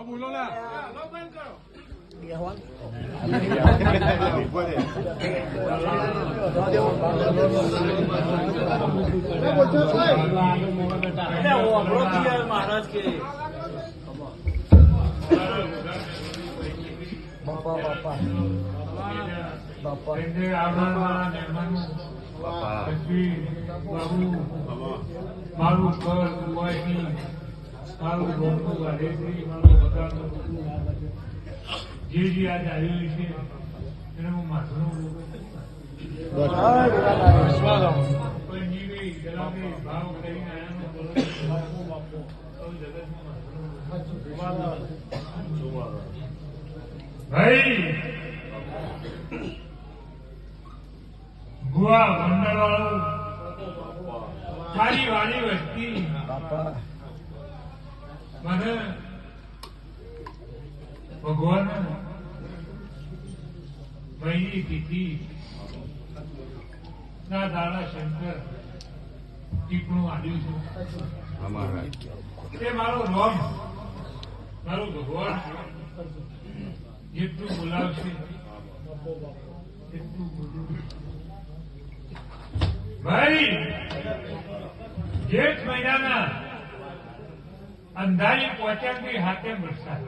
બોલો ને મહારાજ કે બાપા બાપા બાપા મારું ઘર દુબઈની મારું રોડનું વાડેથી મારું બધાનું જે આજ આવ્યું છે એને હું માથું કોઈ નીવી જલાવી ભાવ કરીને આવ્યાનો બાપો જગતમાં ભાઈ ભુવા મંડળ વાળું મારી વાલી વસ્તી મને ભગવાન મહિની તિથિ ના દાડા શંકર ટીપણું આવ્યું છે તે મારો રોમ મારું ભગવાન જેટલું બોલાવશે એટલું બોલું ભાઈ જેઠ મહિનાના અંધારી પહોંચ્યાથી હાથે વરસાદ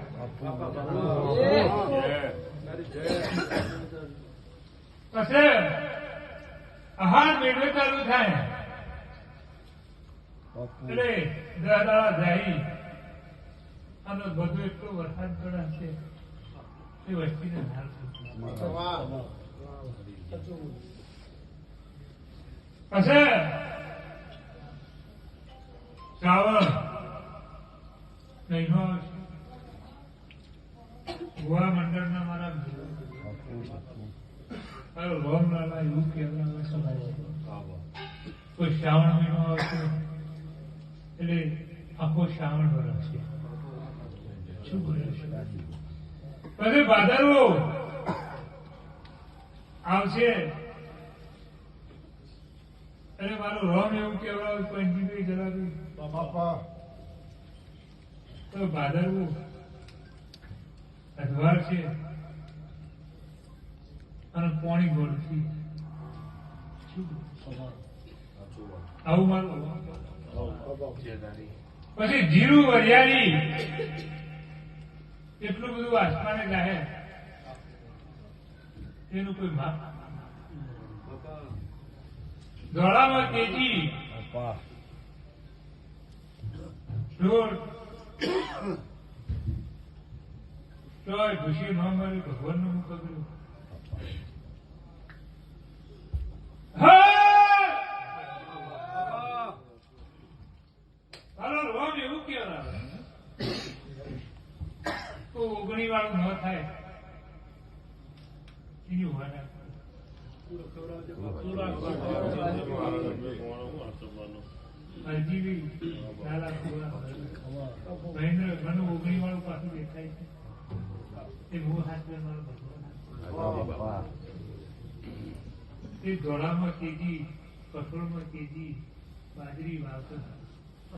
પછી આહાર મેળવે ચાલુ થાય એટલે દાદા જાય અને બધું એટલો વરસાદ પડે એ વસ્તીને હાલ પછી શ્રાવણ મહિનો આવશે ગોવા મંડળના મારા રોમલાલા એવું કહેવા કોઈ શ્રાવણ મહિનો આવશે એટલે આખો શ્રાવણ વર્ષ છે શું બોલે પછી ભાદરવો આવશે અને મારું રોમ એવું કહેવાય પંચમી જલાવી બાપા તો ભાદરવું અધવાર છે અને પોણી ગોળથી આવું મારું પછી જીરું વરિયાળી એટલું બધું આસમાને જાહેર એનું કોઈ માપ ધોળામાં તેજી તોય ખુશી ન મળી ભગવાનનું મુખ કર્યું રોમ એવું કેવાય તો ઓગણી વાળું ન થાય એની વાડા અરજી મહેન્દ્ર મને ઓગણી વાળું પાછું દેખાય છે એ હું હાથ મારો ભગવાન એ ધોળામાં તેજી કઠોળમાં તેજી બાજરી વાવતો